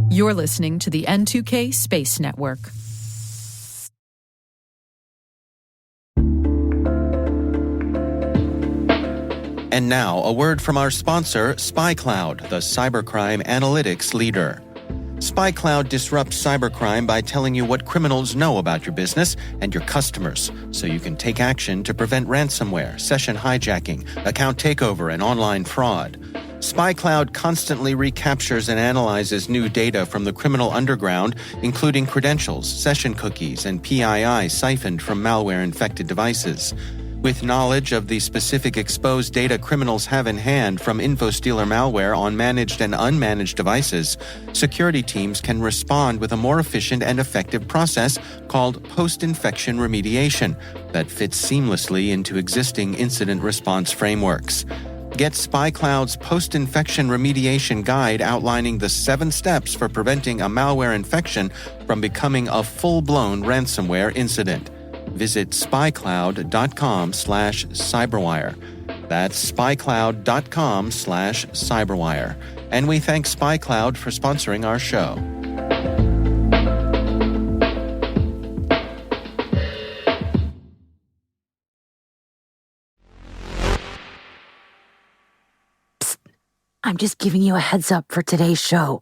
You're listening to the N2K Space Network. And now, a word from our sponsor, SpyCloud, the cybercrime analytics leader. SpyCloud disrupts cybercrime by telling you what criminals know about your business and your customers, so you can take action to prevent ransomware, session hijacking, account takeover, and online fraud. SpyCloud constantly recaptures and analyzes new data from the criminal underground, including credentials, session cookies, and PII siphoned from malware-infected devices. With knowledge of the specific exposed data criminals have in hand from InfoStealer malware on managed and unmanaged devices, security teams can respond with a more efficient and effective process called post-infection remediation that fits seamlessly into existing incident response frameworks. Get SpyCloud's post-infection remediation guide outlining the 7 steps for preventing a malware infection from becoming a full-blown ransomware incident. Visit spycloud.com/cyberwire. That's spycloud.com/cyberwire. And we thank SpyCloud for sponsoring our show. Psst. I'm just giving you a heads up for today's show.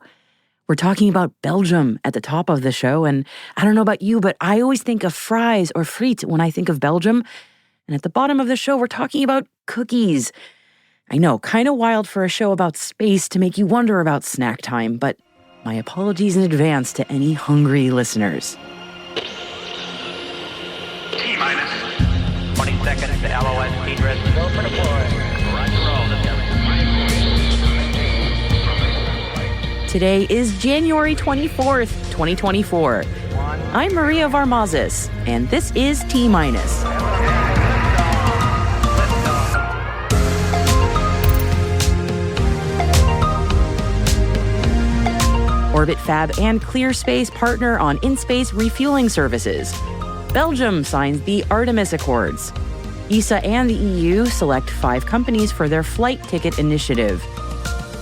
We're talking about Belgium at the top of the show, and I don't know about you, but I always think of fries or frites when I think of Belgium. And at the bottom of the show, we're talking about cookies. I know, kind of wild for a show about space to make you wonder about snack time, but my apologies in advance to any hungry listeners. T-minus 20 seconds to LOS egress. Go for deploy. Roger roll. Today is January 24th, 2024. I'm Maria Varmazis, and this is T-minus. Orbit Fab and ClearSpace partner on in-space refueling services. Belgium signs the Artemis Accords. ESA and the EU select 5 companies for their flight ticket initiative.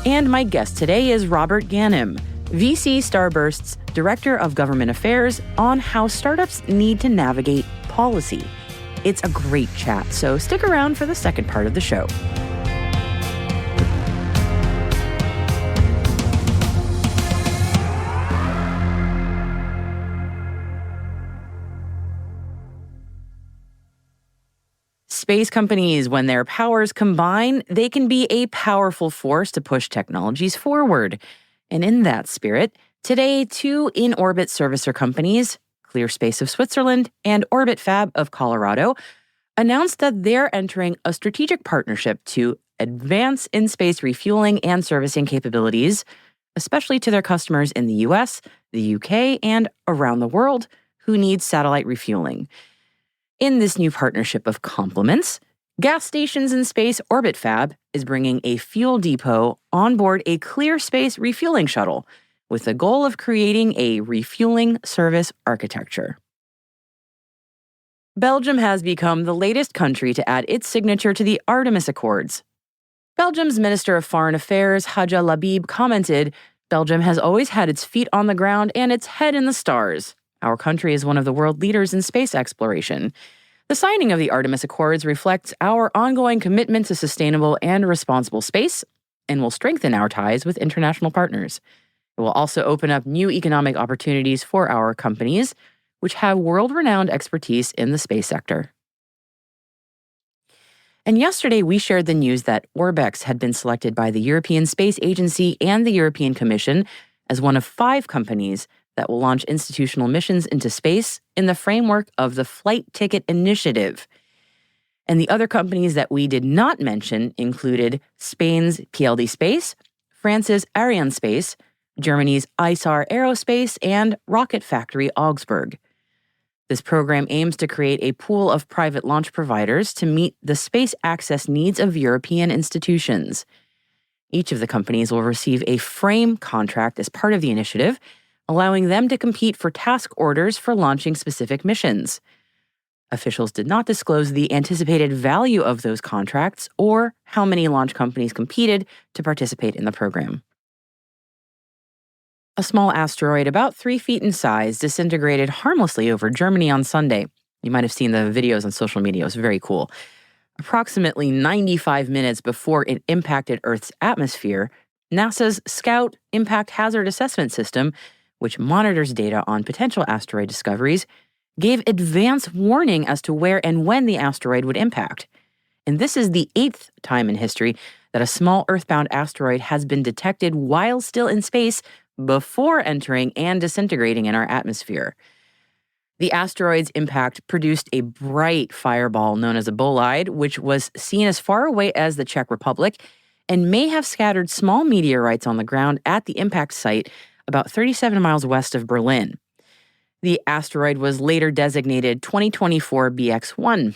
And my guest today is Robert Ganim, VC Starburst's Director of Government Affairs, on how startups need to navigate policy. It's a great chat, so stick around for the second part of the show. Space companies, when their powers combine, they can be a powerful force to push technologies forward. And in that spirit, today, 2 in-orbit servicer companies, ClearSpace of Switzerland and Orbit Fab of Colorado, announced that they're entering a strategic partnership to advance in-space refueling and servicing capabilities, especially to their customers in the US, the UK, and around the world who need satellite refueling. In this new partnership of complements, Gas Stations in Space Orbit Fab is bringing a fuel depot on board a ClearSpace refueling shuttle with the goal of creating a refueling service architecture. Belgium has become the latest country to add its signature to the Artemis Accords. Belgium's Minister of Foreign Affairs, Hadja Labib, commented, "Belgium has always had its feet on the ground and its head in the stars. Our country is one of the world leaders in space exploration. The signing of the Artemis Accords reflects our ongoing commitment to sustainable and responsible space and will strengthen our ties with international partners. It will also open up new economic opportunities for our companies, which have world-renowned expertise in the space sector." And yesterday, we shared the news that Orbex had been selected by the European Space Agency and the European Commission as one of 5 companies that will launch institutional missions into space in the framework of the Flight Ticket Initiative. And the other companies that we did not mention included Spain's PLD Space, France's Arianespace, Germany's ISAR Aerospace, and Rocket Factory Augsburg. This program aims to create a pool of private launch providers to meet the space access needs of European institutions. Each of the companies will receive a frame contract as part of the initiative, allowing them to compete for task orders for launching specific missions. Officials did not disclose the anticipated value of those contracts or how many launch companies competed to participate in the program. A small asteroid about 3 feet in size disintegrated harmlessly over Germany on Sunday. You might have seen the videos on social media. It was very cool. Approximately 95 minutes before it impacted Earth's atmosphere, NASA's Scout Impact Hazard Assessment System, which monitors data on potential asteroid discoveries, gave advance warning as to where and when the asteroid would impact. And this is the 8th time in history that a small Earthbound asteroid has been detected while still in space before entering and disintegrating in our atmosphere. The asteroid's impact produced a bright fireball known as a bolide, which was seen as far away as the Czech Republic and may have scattered small meteorites on the ground at the impact site about 37 miles west of Berlin. The asteroid was later designated 2024 BX1.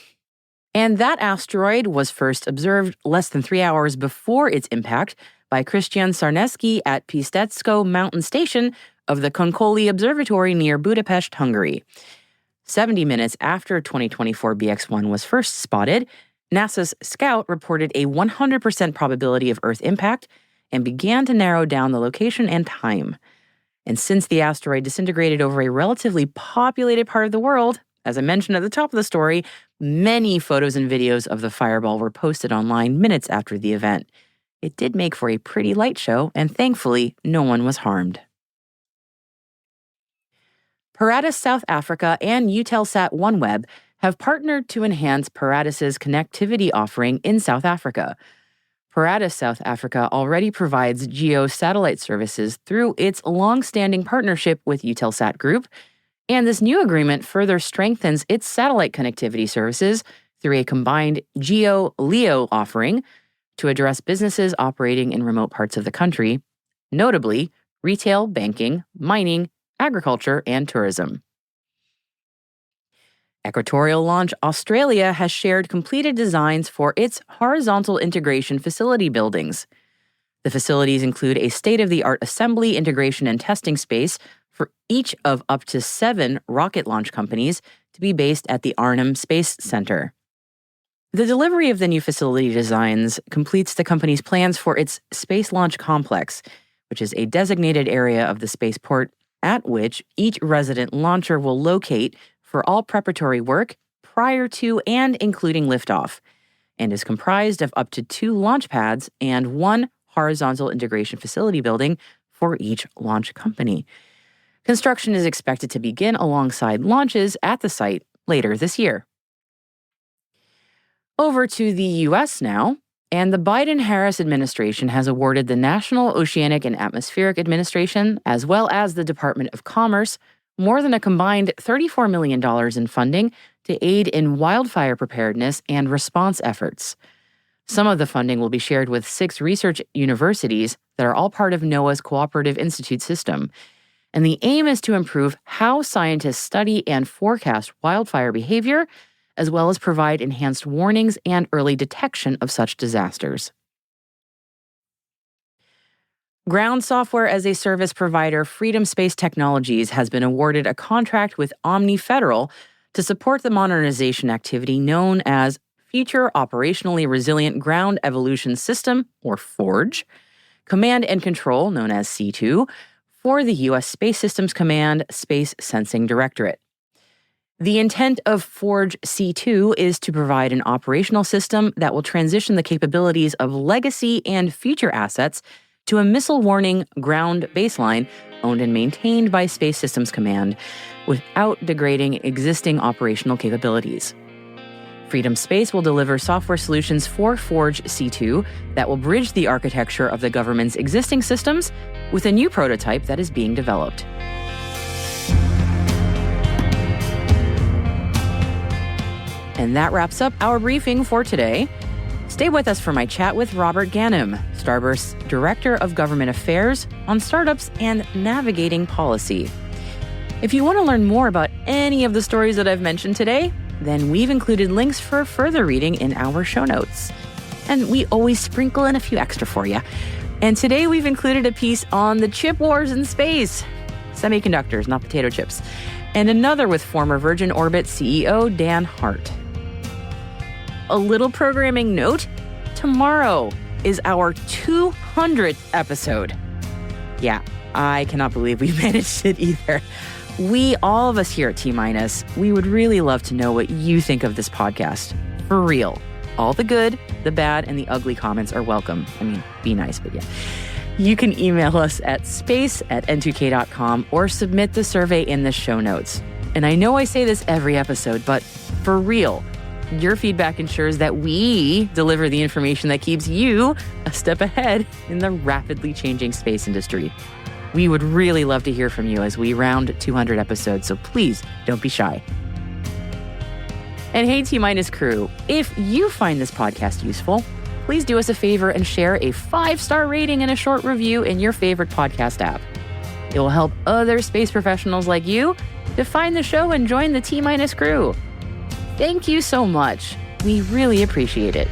And that asteroid was first observed less than 3 hours before its impact by Christian Czarnecki at Pistecko Mountain Station of the Konkoly Observatory near Budapest, Hungary. 70 minutes after 2024 BX1 was first spotted, NASA's Scout reported a 100% probability of Earth impact and began to narrow down the location and time. And since the asteroid disintegrated over a relatively populated part of the world, as I mentioned at the top of the story, many photos and videos of the fireball were posted online minutes after the event. It did make for a pretty light show, and thankfully, no one was harmed. Paratus South Africa and Eutelsat OneWeb have partnered to enhance Paratus's connectivity offering in South Africa. Paratus South Africa already provides GEO satellite services through its long-standing partnership with Eutelsat Group, and this new agreement further strengthens its satellite connectivity services through a combined GEO-LEO offering to address businesses operating in remote parts of the country, notably retail, banking, mining, agriculture, and tourism. Equatorial Launch Australia has shared completed designs for its horizontal integration facility buildings. The facilities include a state-of-the-art assembly, integration, and testing space for each of up to 7 rocket launch companies to be based at the Arnhem Space Center. The delivery of the new facility designs completes the company's plans for its Space Launch Complex, which is a designated area of the spaceport at which each resident launcher will locate for all preparatory work prior to and including liftoff, and is comprised of up to 2 launch pads and 1 horizontal integration facility building for each launch company. Construction is expected to begin alongside launches at the site later this year. Over to the U.S. now, and the Biden-Harris administration has awarded the National Oceanic and Atmospheric Administration, as well as the Department of Commerce, more than a combined $34 million in funding to aid in wildfire preparedness and response efforts. Some of the funding will be shared with 6 research universities that are all part of NOAA's Cooperative Institute system. And the aim is to improve how scientists study and forecast wildfire behavior, as well as provide enhanced warnings and early detection of such disasters. Ground software as a service provider Freedom Space Technologies has been awarded a contract with Omni Federal to support the modernization activity known as Future Operationally Resilient Ground Evolution System, or FORGE, Command and Control, known as C2, for the U.S. Space Systems Command Space Sensing Directorate. The intent of FORGE C2 is to provide an operational system that will transition the capabilities of legacy and future assets to a missile warning ground baseline owned and maintained by Space Systems Command without degrading existing operational capabilities. Freedom Space will deliver software solutions for FORGE C2 that will bridge the architecture of the government's existing systems with a new prototype that is being developed. And that wraps up our briefing for today. Stay with us for my chat with Robert Ganim, Starburst's Director of Government Affairs, on startups and navigating policy. If you want to learn more about any of the stories that I've mentioned today, then we've included links for further reading in our show notes. And we always sprinkle in a few extra for you. And today we've included a piece on the chip wars in space. Semiconductors, not potato chips. And another with former Virgin Orbit CEO Dan Hart. A little programming note, tomorrow is our 200th episode. Yeah, I cannot believe we managed it either. All of us here at T-Minus, we would really love to know what you think of this podcast. For real. All the good, the bad, and the ugly comments are welcome. I mean, be nice, but yeah. You can email us at space@n2k.com or submit the survey in the show notes. And I know I say this every episode, but for real, your feedback ensures that we deliver the information that keeps you a step ahead in the rapidly changing space industry. We would really love to hear from you as we round 200 episodes, so please don't be shy. And hey, T-Minus crew, if you find this podcast useful, please do us a favor and share a 5-star rating and a short review in your favorite podcast app. It will help other space professionals like you to find the show and join the T-Minus crew. Thank you so much. We really appreciate it.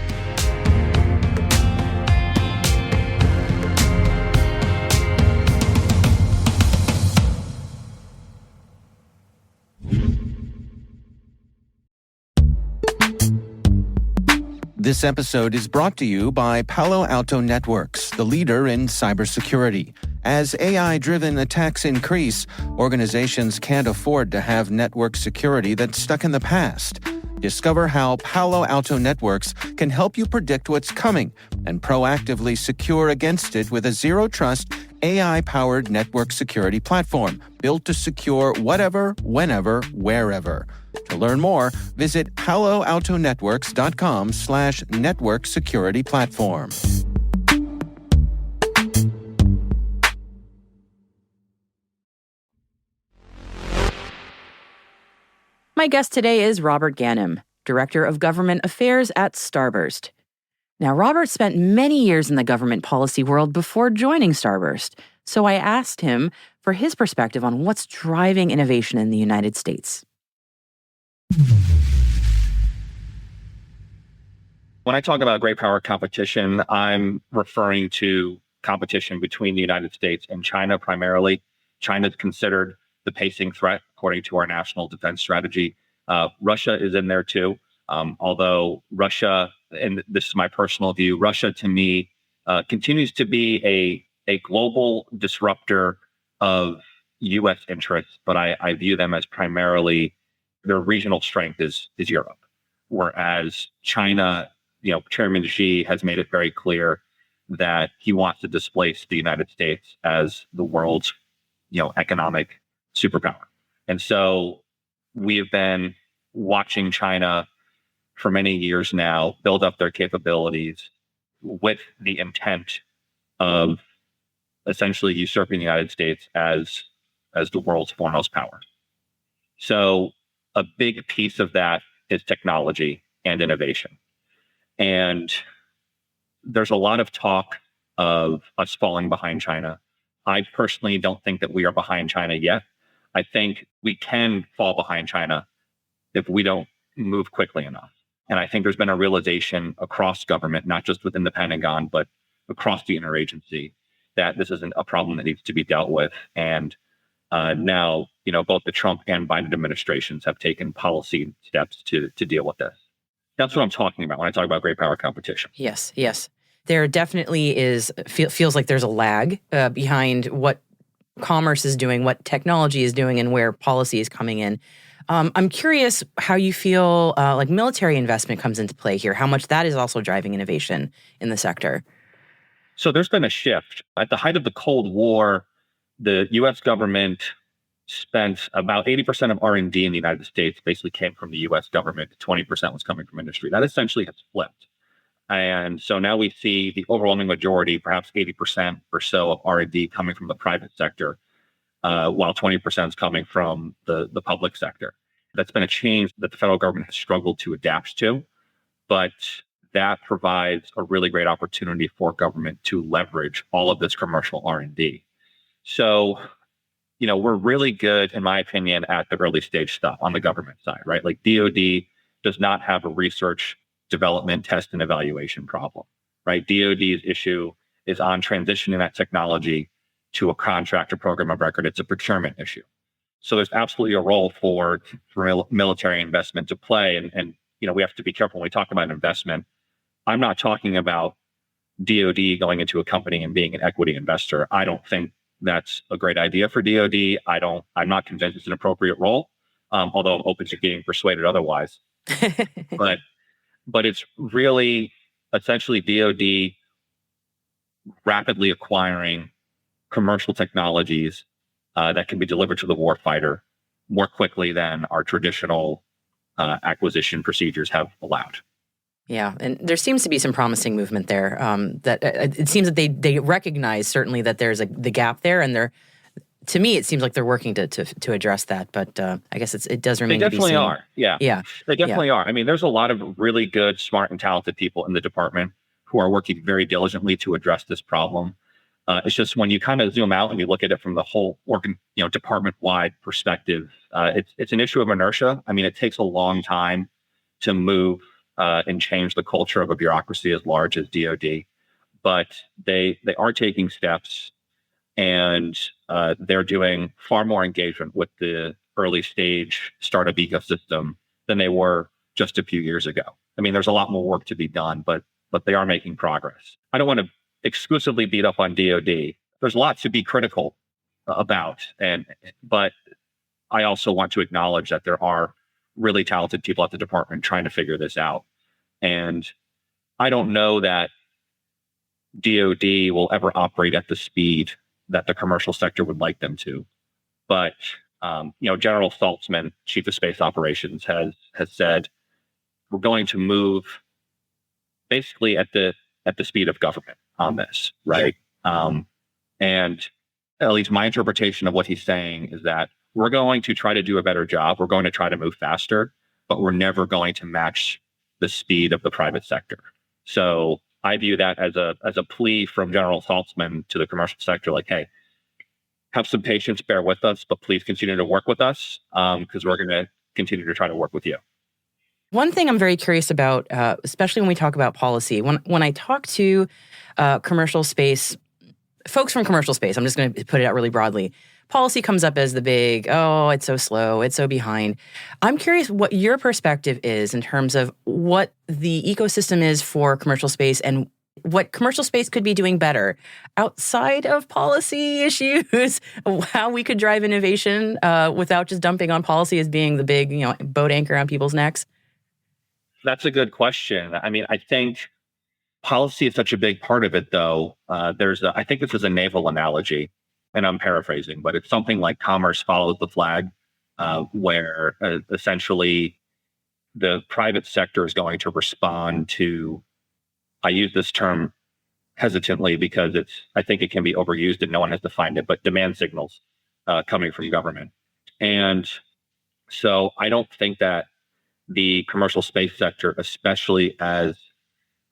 This episode is brought to you by Palo Alto Networks, the leader in cybersecurity. As AI-driven attacks increase, organizations can't afford to have network security that's stuck in the past. Discover how Palo Alto Networks can help you predict what's coming and proactively secure against it with a zero-trust, AI-powered network security platform built to secure whatever, whenever, wherever. To learn more, visit paloaltonetworks.com/network security platform. My guest today is Robert Ganim, Director of Government Affairs at Starburst. Now, Robert spent many years in the government policy world before joining Starburst, so I asked him for his perspective on what's driving innovation in the United States. When I talk about great power competition, I'm referring to competition between the United States and China primarily. China is considered the pacing threat according to our national defense strategy. Russia is in there too, although Russia, and this is my personal view, Russia to me continues to be a global disruptor of U.S. interests, but I view them as primarily their regional strength is Europe, whereas China, Chairman Xi has made it very clear that he wants to displace the United States as the world's, economic superpower. And so we have been watching China for many years now build up their capabilities with the intent of essentially usurping the United States as the world's foremost power. So a big piece of that is technology and innovation. And there's a lot of talk of us falling behind China. I personally don't think that we are behind China yet. I think we can fall behind China if we don't move quickly enough. And I think there's been a realization across government, not just within the Pentagon, but across the interagency, that this isn't a problem that needs to be dealt with. And now, both the Trump and Biden administrations have taken policy steps to deal with this. That's what I'm talking about when I talk about great power competition. Yes. There definitely feels like there's a lag behind what commerce is doing, what technology is doing, and where policy is coming in. I'm curious how you feel like military investment comes into play here, how much that is also driving innovation in the sector. So there's been a shift. At the height of the Cold War, the U.S. government spent about 80% of R&D in the United States basically came from the U.S. government. 20% was coming from industry. That essentially has flipped. And so now we see the overwhelming majority, perhaps 80% or so of R&D coming from the private sector, while 20% is coming from the public sector. That's been a change that the federal government has struggled to adapt to, but that provides a really great opportunity for government to leverage all of this commercial R&D. So, we're really good, in my opinion, at the early stage stuff on the government side, right? Like DoD does not have a research, development, test, and evaluation problem, right? DoD's issue is on transitioning that technology to a contract or program of record. It's a procurement issue. So there's absolutely a role for military investment to play. And we have to be careful when we talk about investment. I'm not talking about DoD going into a company and being an equity investor. I don't think that's a great idea for DoD. I'm not convinced it's an appropriate role, although I'm open to being persuaded otherwise. But it's really essentially DoD rapidly acquiring commercial technologies that can be delivered to the warfighter more quickly than our traditional acquisition procedures have allowed. Yeah, and there seems to be some promising movement there. That it seems that they recognize certainly that there's the gap there, and to me it seems like they're working to address that. But I guess it does remain. They definitely to be seen. are. Yeah, they definitely are. I mean, there's a lot of really good, smart, and talented people in the department who are working very diligently to address this problem. It's just when you kind of zoom out and you look at it from the whole department-wide perspective, it's an issue of inertia. I mean, it takes a long time to move and change the culture of a bureaucracy as large as DoD, but they are taking steps, and they're doing far more engagement with the early stage startup ecosystem than they were just a few years ago. I mean, there's a lot more work to be done, but they are making progress. I don't want to exclusively beat up on DoD. There's a lot to be critical about, but I also want to acknowledge that there are really talented people at the department trying to figure this out. And I don't know that DoD will ever operate at the speed that the commercial sector would like them to. But General Saltzman, Chief of Space Operations, has said we're going to move basically at the speed of government on this, right? And at least my interpretation of what he's saying is that we're going to try to do a better job. We're going to try to move faster, but we're never going to match the speed of the private sector. So I view that as a plea from General Saltzman to the commercial sector, like, hey, have some patience, bear with us, but please continue to work with us because we're going to continue to try to work with you. One thing I'm very curious about, especially when we talk about policy, when I talk to commercial space, folks from commercial space, I'm just going to put it out really broadly, policy comes up as the big, oh, it's so slow, it's so behind. I'm curious what your perspective is in terms of what the ecosystem is for commercial space and what commercial space could be doing better outside of policy issues, how we could drive innovation without just dumping on policy as being the big, boat anchor on people's necks. That's a good question. I mean, I think policy is such a big part of it, though. I think this is a naval analogy, and I'm paraphrasing, but it's something like commerce follows the flag, where essentially the private sector is going to respond to, I use this term hesitantly because I think it can be overused and no one has defined it, but demand signals coming from government. And so I don't think that the commercial space sector, especially as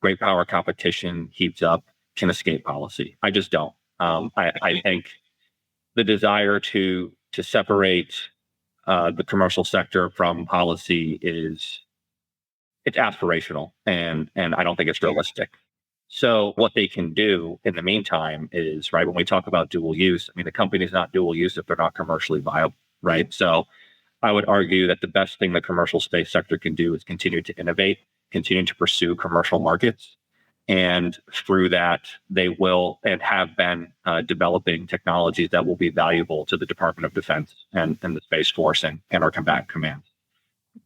great power competition heats up, can escape policy. I just don't. I think the desire to separate the commercial sector from policy it's aspirational, and I don't think it's realistic. So what they can do in the meantime is, right, when we talk about dual use, I mean, the company's not dual use if they're not commercially viable, right? So I would argue that the best thing the commercial space sector can do is continue to innovate, continue to pursue commercial markets. And through that, they will and have been developing technologies that will be valuable to the Department of Defense and the Space Force and our combatant commands.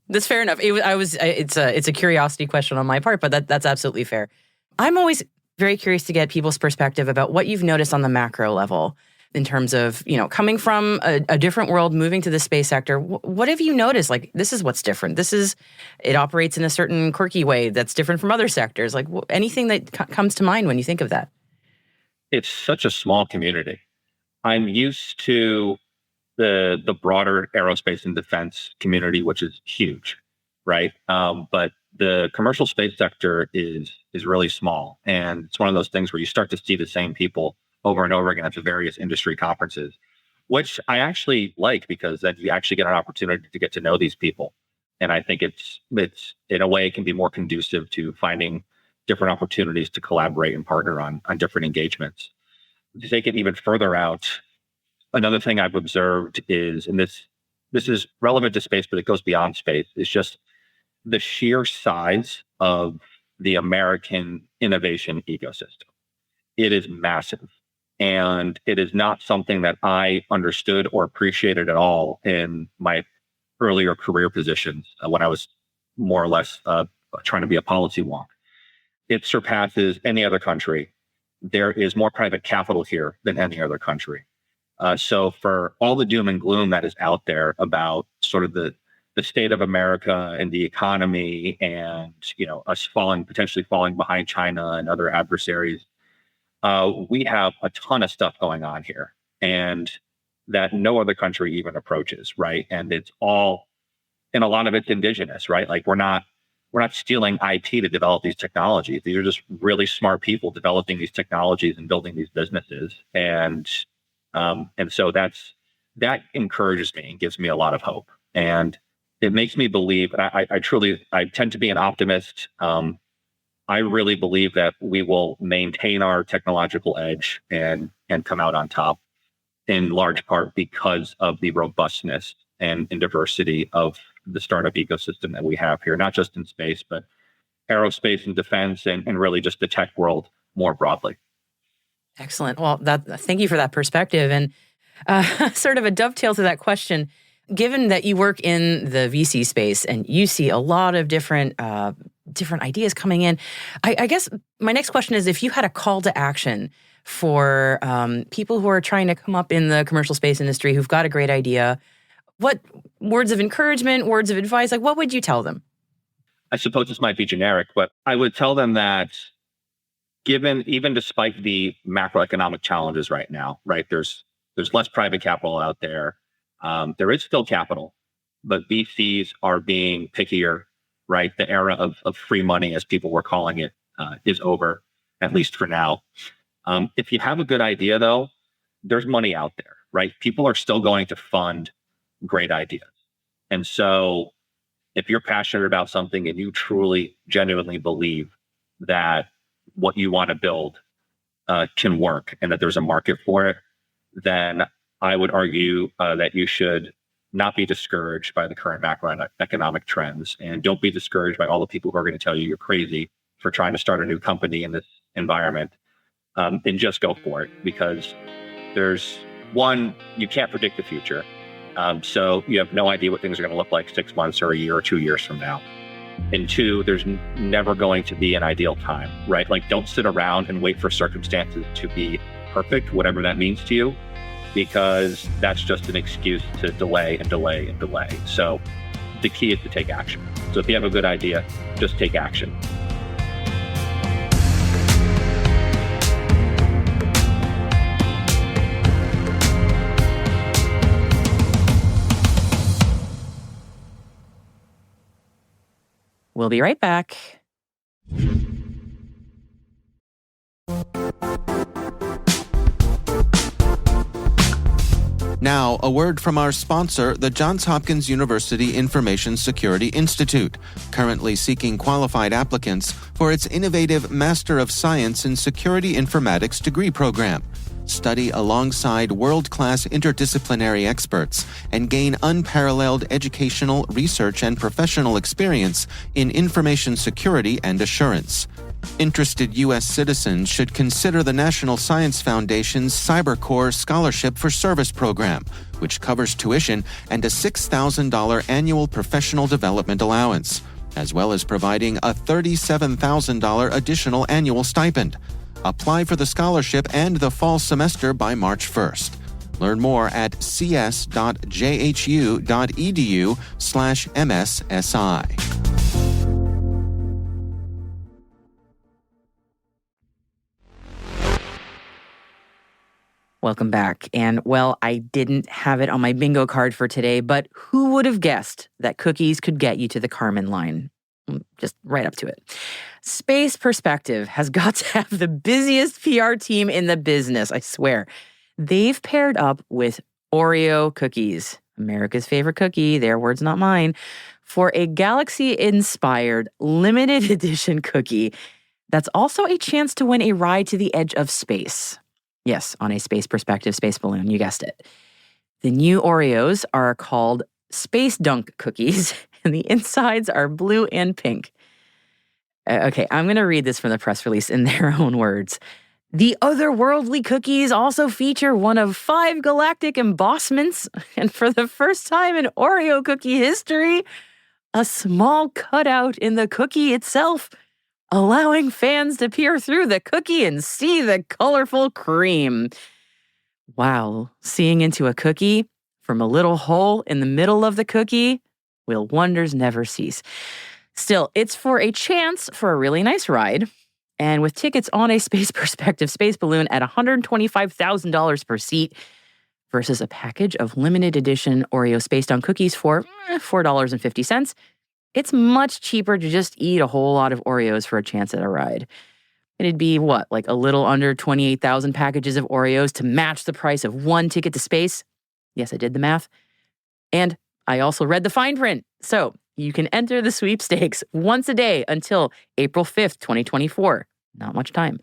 That's fair enough. It's a curiosity question on my part, but that's absolutely fair. I'm always very curious to get people's perspective about what you've noticed on the macro level in terms of, coming from a different world, moving to the space sector. What have you noticed? Like, this is what's different. It operates in a certain quirky way that's different from other sectors. Like, anything that comes to mind when you think of that? It's such a small community. I'm used to the broader aerospace and defense community, which is huge, right? But the commercial space sector is really small. And it's one of those things where you start to see the same people over and over again at the various industry conferences, which I actually like because then you actually get an opportunity to get to know these people. And I think it's in a way, it can be more conducive to finding different opportunities to collaborate and partner on different engagements. To take it even further out, another thing I've observed is, and this is relevant to space, but it goes beyond space, is just the sheer size of the American innovation ecosystem. It is massive. And it is not something that I understood or appreciated at all in my earlier career positions when I was more or less trying to be a policy wonk. It surpasses any other country. There is more private capital here than any other country. So for all the doom and gloom that is out there about sort of the state of America and the economy and, us potentially falling behind China and other adversaries, we have a ton of stuff going on here and that no other country even approaches, right? And it's all, and a lot of it's indigenous, right? Like we're not stealing IP to develop these technologies. These are just really smart people developing these technologies and building these businesses. And so that encourages me and gives me a lot of hope. And it makes me believe, and I tend to be an optimist. I really believe that we will maintain our technological edge and come out on top in large part because of the robustness and diversity of the startup ecosystem that we have here, not just in space, but aerospace and defense and really just the tech world more broadly. Excellent. Well, thank you for that perspective. And sort of a dovetail to that question, given that you work in the VC space and you see a lot of different ideas coming in, I guess my next question is, if you had a call to action for people who are trying to come up in the commercial space industry who've got a great idea, what words of encouragement, words of advice, like what would you tell them? I suppose this might be generic, but I would tell them that even despite the macroeconomic challenges right now, right, there's less private capital out there. There is still capital, but VCs are being pickier, right? The era of free money, as people were calling it, is over, at least for now. If you have a good idea, though, there's money out there, right? People are still going to fund great ideas. And so if you're passionate about something and you truly, genuinely believe that what you want to build can work and that there's a market for it, then I would argue that you should not be discouraged by the current macroeconomic trends, and don't be discouraged by all the people who are going to tell you you're crazy for trying to start a new company in this environment, and just go for it, because you can't predict the future. So you have no idea what things are going to look like 6 months or a year or 2 years from now. And two, there's never going to be an ideal time, right? Like, don't sit around and wait for circumstances to be perfect, whatever that means to you, because that's just an excuse to delay and delay and delay. So the key is to take action. So if you have a good idea, just take action. We'll be right back. Now, a word from our sponsor, the Johns Hopkins University Information Security Institute, currently seeking qualified applicants for its innovative Master of Science in Security Informatics degree program. Study alongside world-class interdisciplinary experts and gain unparalleled educational, research, and professional experience in information security and assurance. Interested U.S. citizens should consider the National Science Foundation's CyberCore Scholarship for Service program, which covers tuition and a $6,000 annual professional development allowance, as well as providing a $37,000 additional annual stipend. Apply for the scholarship and the fall semester by March 1st. Learn more at cs.jhu.edu/MSSI. Welcome back. And well, I didn't have it on my bingo card for today, but who would have guessed that cookies could get you to the Kármán line? Just right up to it. Space Perspective has got to have the busiest PR team in the business, I swear. They've paired up with Oreo cookies, America's favorite cookie, their words, not mine, for a Galaxy-inspired limited edition cookie that's also a chance to win a ride to the edge of space. Yes, on a Space Perspective space balloon, you guessed it. The new Oreos are called Space Dunk cookies, and the insides are blue and pink. Okay, I'm going to read this from the press release in their own words. The otherworldly cookies also feature one of 5 galactic embossments, and for the first time in Oreo cookie history, a small cutout in the cookie itself, allowing fans to peer through the cookie and see the colorful cream. Wow, seeing into a cookie from a little hole in the middle of the cookie, will wonders never cease. Still, it's for a chance for a really nice ride. And with tickets on a Space Perspective space balloon at $125,000 per seat versus a package of limited edition Oreo Space Down cookies for $4.50, it's much cheaper to just eat a whole lot of Oreos for a chance at a ride. It'd be like a little under 28,000 packages of Oreos to match the price of one ticket to space. Yes, I did the math. And I also read the fine print. So you can enter the sweepstakes once a day until April 5th, 2024. Not much time.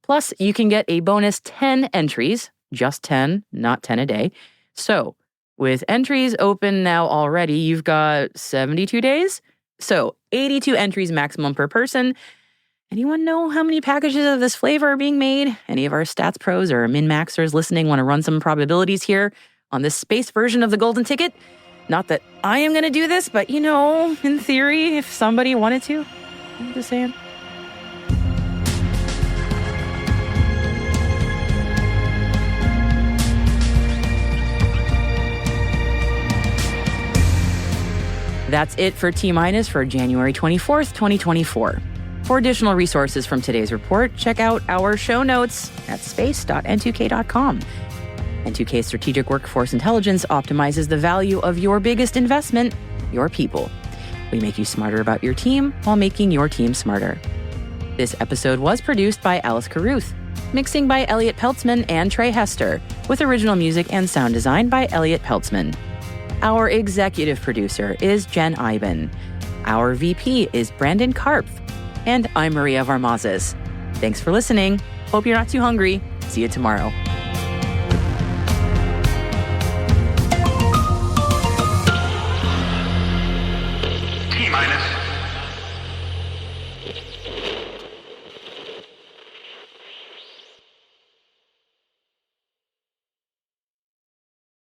Plus, you can get a bonus 10 entries, just 10, not 10 a day. So with entries open now already, you've got 72 days. So 82 entries maximum per person. Anyone know how many packages of this flavor are being made? Any of our stats pros or min-maxers listening want to run some probabilities here on this space version of the golden ticket? Not that I am going to do this, but in theory, if somebody wanted to, I'm just saying. That's it for T- for January 24th, 2024. For additional resources from today's report, check out our show notes at space.n2k.com. N2K Strategic Workforce Intelligence optimizes the value of your biggest investment, your people. We make you smarter about your team while making your team smarter. This episode was produced by Alice Carruth, mixing by Elliot Peltzman and Trey Hester, with original music and sound design by Elliot Peltzman. Our executive producer is Jen Iben. Our VP is Brandon Karpf. And I'm Maria Varmazes. Thanks for listening. Hope you're not too hungry. See you tomorrow.